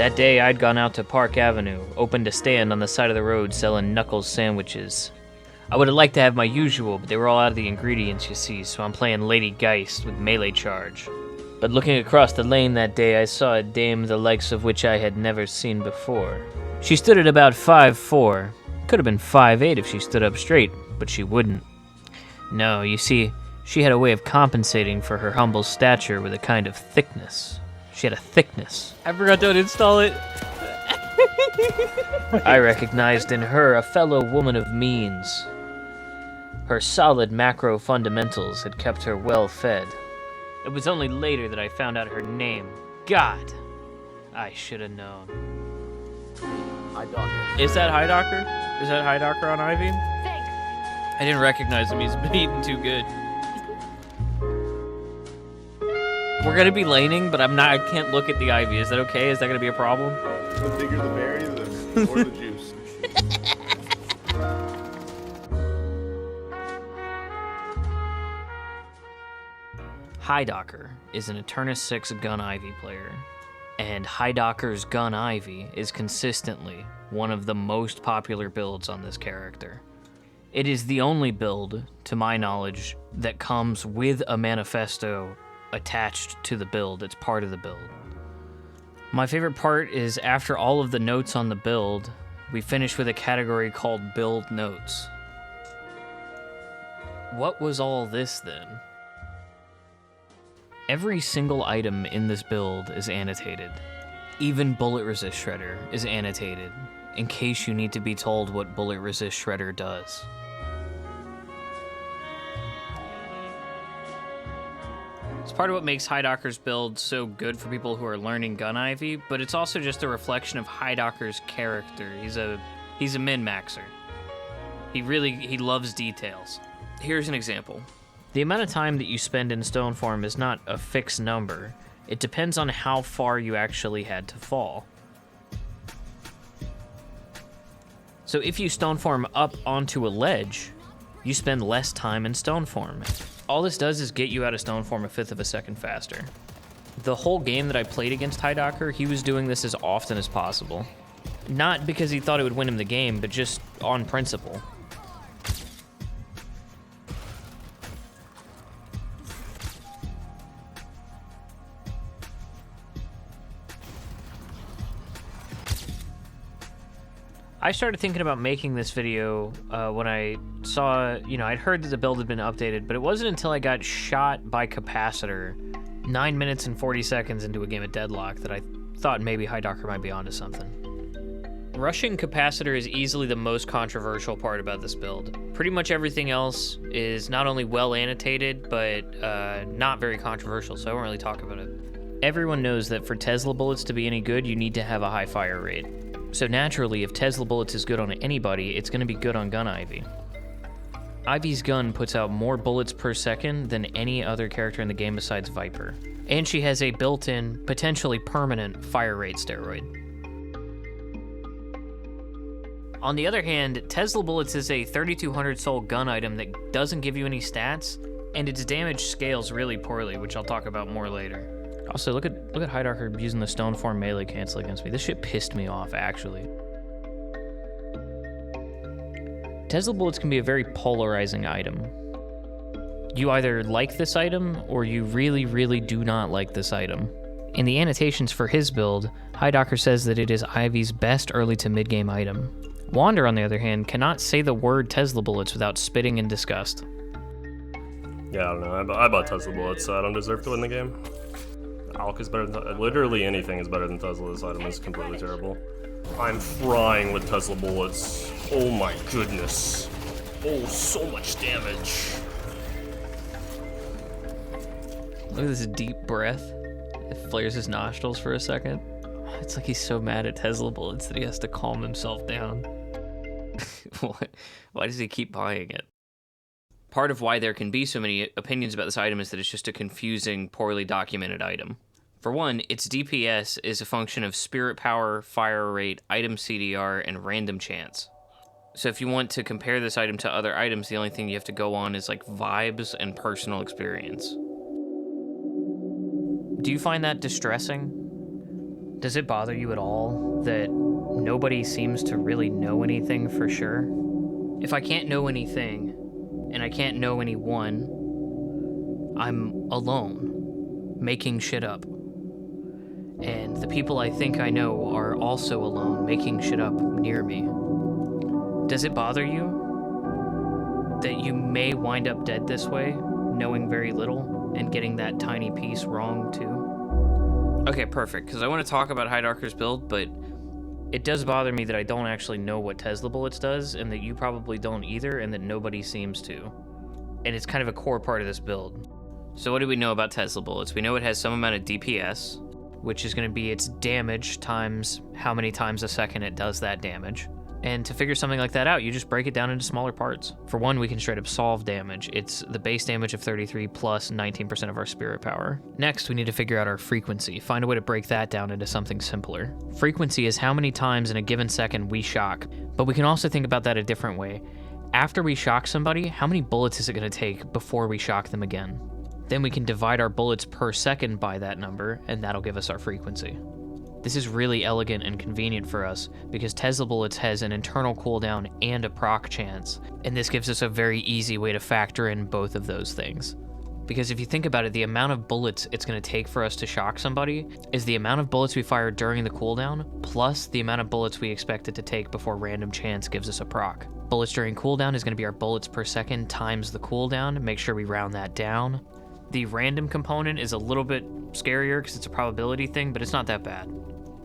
That day, I'd gone out to Park Avenue, opened a stand on the side of the road selling Knuckles sandwiches. I would have liked to have my usual, but they were all out of the ingredients, you see, so I'm playing Lady Geist with melee charge. But looking across the lane that day, I saw a dame the likes of which I had never seen before. She stood at about 5'4". Could have been 5'8" if she stood up straight, but she wouldn't. No, you see, she had a way of compensating for her humble stature with a kind of thickness. She had a thickness. I forgot to uninstall it. I recognized in her a fellow woman of means. Her solid macro fundamentals had kept her well fed. It was only later that I found out her name. God, I should have known. Is that Highdocker? Is that Highdocker on Ivy? Thanks. I didn't recognize him. He's been eating too good. We're gonna be laning, but I can't look at the Ivy. Is that okay? Is that gonna be a problem? The bigger the berry, the more the juice. Highdocker is an Eternus 6 Gun Ivy player, and Highdocker's Gun Ivy is consistently one of the most popular builds on this character. It is the only build, to my knowledge, that comes with a manifesto attached to the build. It's part of the build. My favorite part is after all of the notes on the build, we finish with a category called Build Notes. What was all this then? Every single item in this build is annotated. Even Bullet Resist Shredder is annotated, in case you need to be told what Bullet Resist Shredder does. It's part of what makes Highdocker's build so good for people who are learning Gun Ivy, but it's also just a reflection of Highdocker's character. He's a min-maxer. He loves details. Here's an example. The amount of time that you spend in stone form is not a fixed number. It depends on how far you actually had to fall. So if you stone form up onto a ledge, you spend less time in stone form. All this does is get you out of stone form a fifth of a second faster. The whole game that I played against Highdocker, he was doing this as often as possible. Not because he thought it would win him the game, but just on principle. I started thinking about making this video when I saw, I'd heard that the build had been updated, but it wasn't until I got shot by Capacitor 9 minutes and 40 seconds into a game of Deadlock that I thought maybe Highdocker might be onto something. Rushing Capacitor is easily the most controversial part about this build. Pretty much everything else is not only well annotated, but not very controversial, so I won't really talk about it. Everyone knows that for Tesla bullets to be any good, you need to have a high fire rate. So naturally, if Tesla bullets is good on anybody, it's going to be good on Gun Ivy. Ivy's gun puts out more bullets per second than any other character in the game besides Viper. And she has a built-in, potentially permanent fire rate steroid. On the other hand, Tesla bullets is a 3200 soul gun item that doesn't give you any stats, and its damage scales really poorly, which I'll talk about more later. Also, look at Highdocker using the stone form melee cancel against me. This shit pissed me off, actually. Tesla bullets can be a very polarizing item. You either like this item, or you really, really do not like this item. In the annotations for his build, Highdocker says that it is Ivy's best early to mid-game item. Wander, on the other hand, cannot say the word Tesla bullets without spitting in disgust. Yeah, I don't know. I bought Tesla bullets, so I don't deserve to win the game. Alk is better than literally anything is better than Tesla. This item is completely terrible. I'm frying with Tesla bullets. Oh my goodness. Oh, so much damage. Look at this deep breath. It flares his nostrils for a second. It's like he's so mad at Tesla bullets that he has to calm himself down. Why does he keep buying it? Part of why there can be so many opinions about this item is that it's just a confusing, poorly documented item. For one, its DPS is a function of spirit power, fire rate, item CDR, and random chance. So if you want to compare this item to other items, the only thing you have to go on is like vibes and personal experience. Do you find that distressing? Does it bother you at all that nobody seems to really know anything for sure? If I can't know anything, and I can't know anyone, I'm alone, making shit up. And the people I think I know are also alone, making shit up near me. Does it bother you that you may wind up dead this way, knowing very little, and getting that tiny piece wrong too? Okay, perfect, because I want to talk about Hydarker's build, but It does bother me that I don't actually know what Tesla Bullets does, and that you probably don't either, and that nobody seems to. And it's kind of a core part of this build. so what do we know about Tesla Bullets? We know it has some amount of DPS. Which is going to be its damage times how many times a second it does that damage. And to figure something like that out, you just break it down into smaller parts. For one, we can straight up solve damage. It's the base damage of 33 plus 19% of our spirit power. Next, we need to figure out our frequency. Find a way to break that down into something simpler. Frequency is how many times in a given second we shock, but we can also think about that a different way. After we shock somebody, how many bullets is it going to take before we shock them again? Then we can divide our bullets per second by that number, and that'll give us our frequency. This is really elegant and convenient for us because Tesla Bullets has an internal cooldown and a proc chance, and this gives us a very easy way to factor in both of those things. Because if you think about it, the amount of bullets it's going to take for us to shock somebody is the amount of bullets we fire during the cooldown plus the amount of bullets we expect it to take before random chance gives us a proc. Bullets during cooldown is going to be our bullets per second times the cooldown. Make sure we round that down. The random component is a little bit scarier because it's a probability thing, but it's not that bad.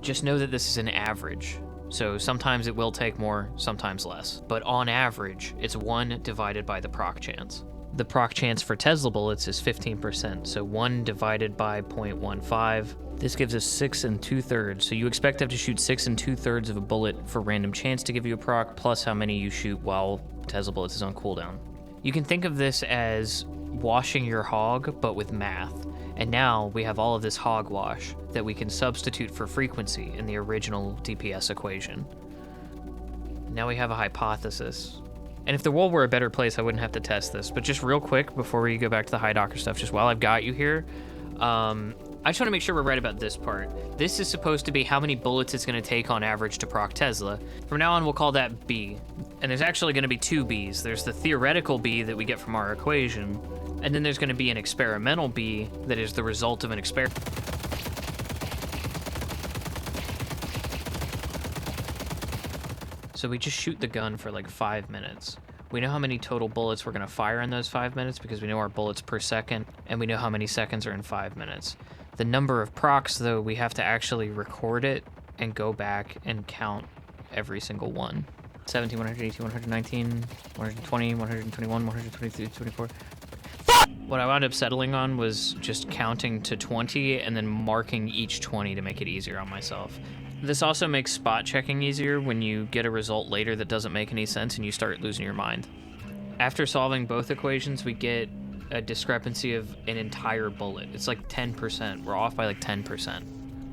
Just know that this is an average. So sometimes it will take more, sometimes less. But on average, it's 1 divided by the proc chance. The proc chance for Tesla Bullets is 15%, so 1 divided by 0.15. This gives us 6 2/3, so you expect to have to shoot 6 2/3 of a bullet for random chance to give you a proc, plus how many you shoot while Tesla Bullets is on cooldown. You can think of this as washing your hog, but with math. And now we have all of this hogwash that we can substitute for frequency in the original DPS equation. Now we have a hypothesis. And if the world were a better place, I wouldn't have to test this. But just real quick, before we go back to the Hydarker stuff, just while I've got you here, I just want to make sure we're right about this part. This is supposed to be how many bullets it's going to take on average to proc Tesla. From now on, we'll call that B. And there's actually going to be 2 Bs. There's the theoretical B that we get from our equation, and then there's going to be an experimental B that is the result of an experiment. So we just shoot the gun for like 5 minutes. We know how many total bullets we're going to fire in those 5 minutes because we know our bullets per second, and we know how many seconds are in 5 minutes. The number of procs, though, we have to actually record it and go back and count every single one. 17, 118, 119, 120, 121, 123, 24. What I wound up settling on was just counting to 20 and then marking each 20 to make it easier on myself. This also makes spot checking easier when you get a result later that doesn't make any sense and you start losing your mind. After solving both equations, we get a discrepancy of an entire bullet. It's like 10%. We're off by like 10%.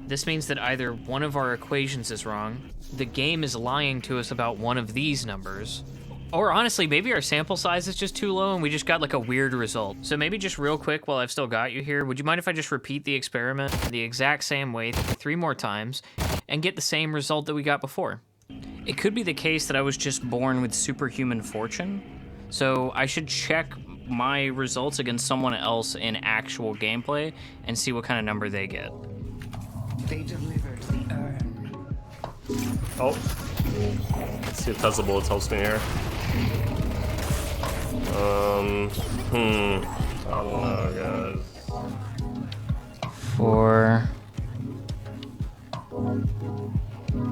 This means that either one of our equations is wrong, the game is lying to us about one of these numbers, or honestly, maybe our sample size is just too low and we just got like a weird result. So maybe just real quick while I've still got you here, would you mind if I just repeat the experiment the exact same way 3 more times and get the same result that we got before? It could be the case that I was just born with superhuman fortune, so I should check my results against someone else in actual gameplay and see what kind of number they get. They delivered the urn. Oh. Let's see if Tesla Bullets helps me here. I don't know, guys. 4,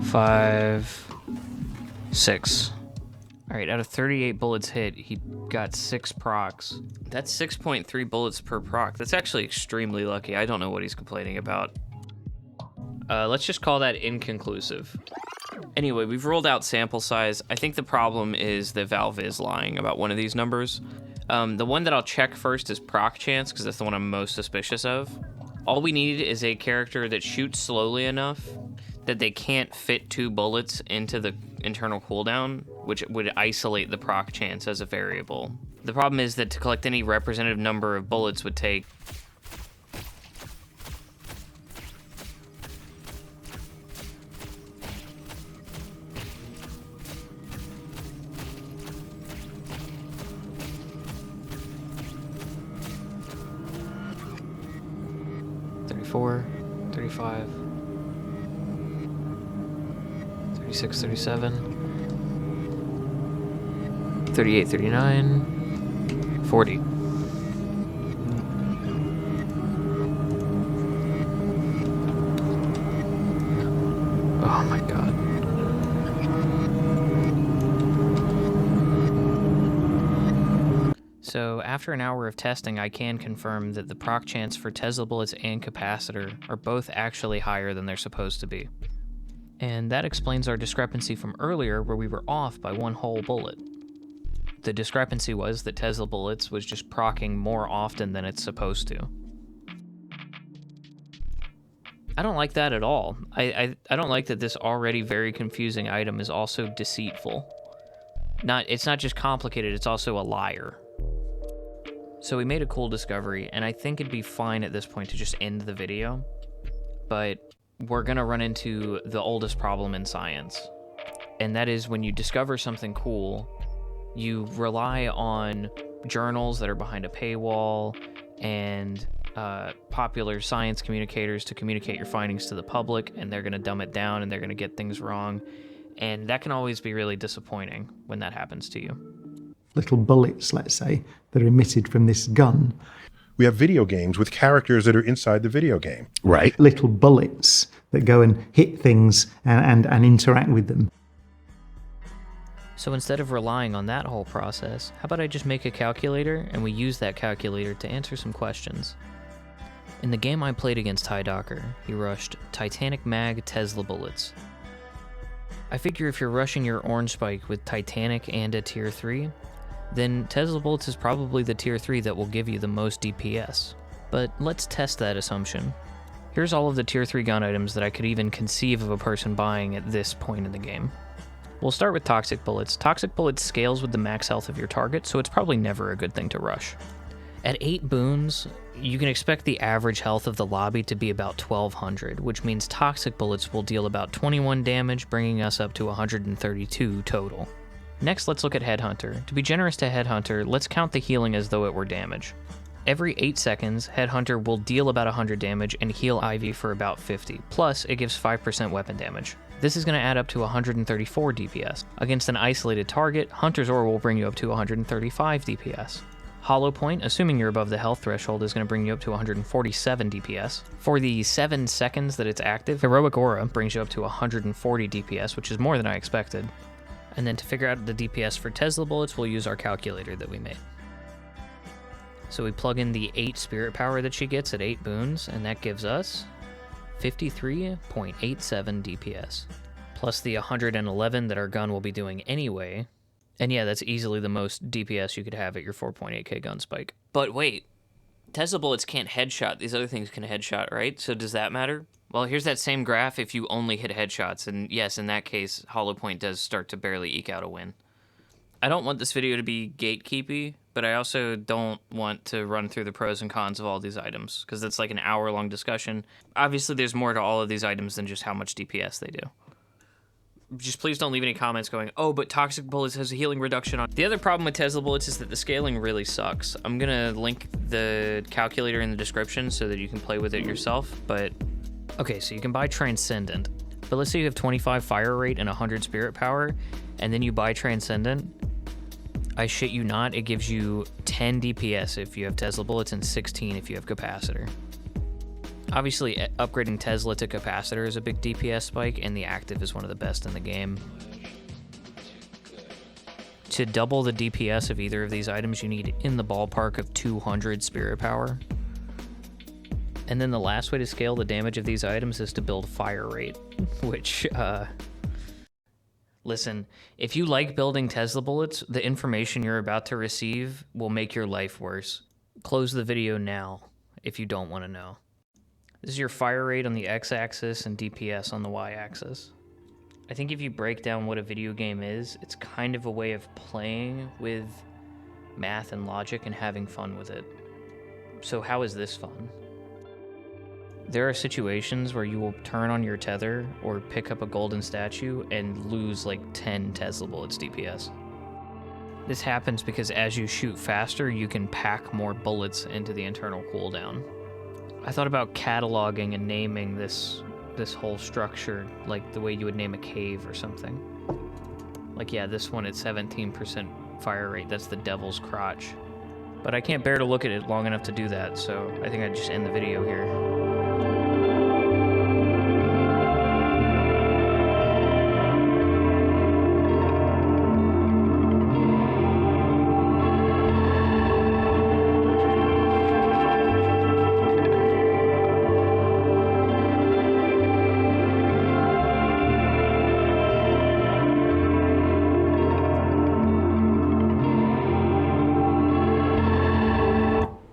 5, 6. All right, out of 38 bullets hit, he got 6 procs. that's 6.3 bullets per proc. That's actually extremely lucky. I don't know what he's complaining about. Let's just call that inconclusive. Anyway, we've rolled out sample size. I think the problem is that Valve is lying about one of these numbers. The one that I'll check first is proc chance, because that's the one I'm most suspicious of. All we need is a character that shoots slowly enough that they can't fit 2 bullets into the internal cooldown, which would isolate the proc chance as a variable. The problem is that to collect any representative number of bullets would take 34, 35, 36, 37, 38, 39, 40. Oh my god. So after an hour of testing, I can confirm that the proc chance for Tesla bullets and capacitor are both actually higher than they're supposed to be. And that explains our discrepancy from earlier where we were off by one whole bullet. The discrepancy was that Tesla bullets was just proccing more often than it's supposed to. I don't like that at all. I don't like that this already very confusing item is also deceitful. It's not just complicated, it's also a liar. So we made a cool discovery, and I think it'd be fine at this point to just end the video, but we're gonna run into the oldest problem in science. And that is when you discover something cool, you rely on journals that are behind a paywall and popular science communicators to communicate your findings to the public, and they're gonna dumb it down and they're gonna get things wrong. And that can always be really disappointing when that happens to you. Little bullets, let's say, that are emitted from this gun. We have video games with characters that are inside the video game. Right. Little bullets that go and hit things and interact with them. So instead of relying on that whole process, how about I just make a calculator and we use that calculator to answer some questions. In the game I played against Docker, he rushed Titanic Mag Tesla bullets. I figure if you're rushing your orange spike with Titanic and a tier 3, then Tesla bullets is probably the tier 3 that will give you the most DPS. But let's test that assumption. Here's all of the tier 3 gun items that I could even conceive of a person buying at this point in the game. We'll start with Toxic Bullets. Toxic Bullets scales with the max health of your target, so it's probably never a good thing to rush. At 8 boons, you can expect the average health of the lobby to be about 1200, which means Toxic Bullets will deal about 21 damage, bringing us up to 132 total. Next, let's look at Headhunter. To be generous to Headhunter, let's count the healing as though it were damage. Every 8 seconds, Headhunter will deal about 100 damage and heal Ivy for about 50, plus it gives 5% weapon damage. This is going to add up to 134 DPS. Against an isolated target, Hunter's Aura will bring you up to 135 DPS. Hollow Point, assuming you're above the health threshold, is going to bring you up to 147 DPS. For the 7 seconds that it's active, Heroic Aura brings you up to 140 DPS, which is more than I expected. And then to figure out the DPS for Tesla bullets, we'll use our calculator that we made. So we plug in the 8 spirit power that she gets at 8 boons, and that gives us 53.87 DPS. Plus the 111 that our gun will be doing anyway. And yeah, that's easily the most DPS you could have at your 4.8k gun spike. But wait, Tesla bullets can't headshot. These other things can headshot, right? So does that matter? Well, here's that same graph if you only hit headshots, and yes, in that case, Hollow Point does start to barely eke out a win. I don't want this video to be gatekeepy, but I also don't want to run through the pros and cons of all these items, because it's like an hour-long discussion. Obviously, there's more to all of these items than just how much DPS they do. Just please don't leave any comments going, oh, but Toxic Bullets has a healing reduction on. The other problem with Tesla Bullets is that the scaling really sucks. I'm gonna link the calculator in the description so that you can play with it yourself, but... Okay, so you can buy Transcendent, but let's say you have 25 fire rate and 100 spirit power, and then you buy Transcendent. I shit you not, it gives you 10 DPS if you have Tesla Bullets and 16 if you have Capacitor. Obviously, upgrading Tesla to Capacitor is a big DPS spike, and the active is one of the best in the game. To double the DPS of either of these items, you need in the ballpark of 200 spirit power. And then the last way to scale the damage of these items is to build fire rate, which, listen, if you like building Tesla bullets, the information you're about to receive will make your life worse. Close the video now if you don't want to know. This is your fire rate on the x-axis and DPS on the y-axis. I think if you break down what a video game is, it's kind of a way of playing with math and logic and having fun with it. So how is this fun? There are situations where you will turn on your tether or pick up a golden statue and lose like 10 Tesla bullets DPS. This happens because as you shoot faster, you can pack more bullets into the internal cooldown. I thought about cataloging and naming this whole structure like the way you would name a cave or something. Like, yeah, this one at 17% fire rate, that's the Devil's Crotch. But I can't bear to look at it long enough to do that, so I think I'd just end the video here.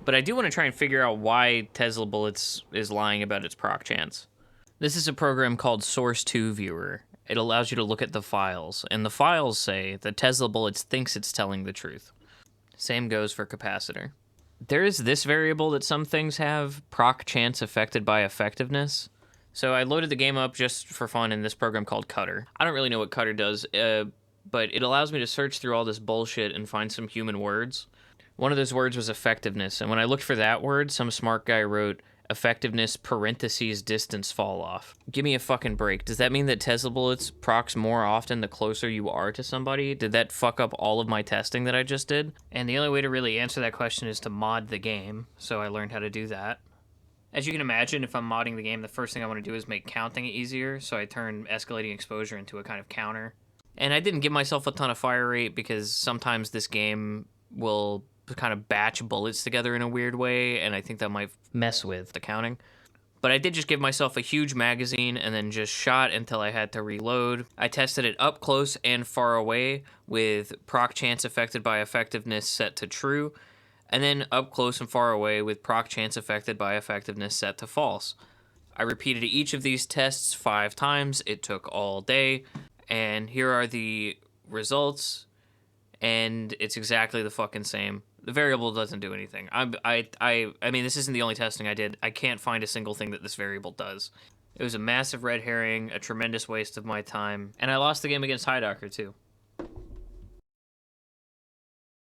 But I do want to try and figure out why Tesla Bullets is lying about its proc chance. This is a program called Source 2 Viewer. It allows you to look at the files, and the files say that Tesla Bullets thinks it's telling the truth. Same goes for capacitor. There is this variable that some things have, proc chance affected by effectiveness. So I loaded the game up just for fun in this program called Cutter. I don't really know what Cutter does, but it allows me to search through all this bullshit and find some human words. One of those words was effectiveness, and when I looked for that word, some smart guy wrote effectiveness parentheses distance fall off. Give me a fucking break. Does that mean that Tesla Bullets procs more often the closer you are to somebody? Did that fuck up all of my testing that I just did? And the only way to really answer that question is to mod the game, so I learned how to do that. As you can imagine, if I'm modding the game, the first thing I want to do is make counting easier, so I turn escalating exposure into a kind of counter. And I didn't give myself a ton of fire rate because sometimes this game will kind of batch bullets together in a weird way, and I think that might mess with the counting. But I did just give myself a huge magazine and then just shot until I had to reload. I tested it up close and far away with proc chance affected by effectiveness set to true, and then up close and far away with proc chance affected by effectiveness set to false. I repeated each of these tests 5 times. It took all day, and here are the results, and it's exactly the fucking same. The variable doesn't do anything. I mean, this isn't the only testing I did. I can't find a single thing that this variable does. It was a massive red herring, a tremendous waste of my time, and I lost the game against Hideocker too.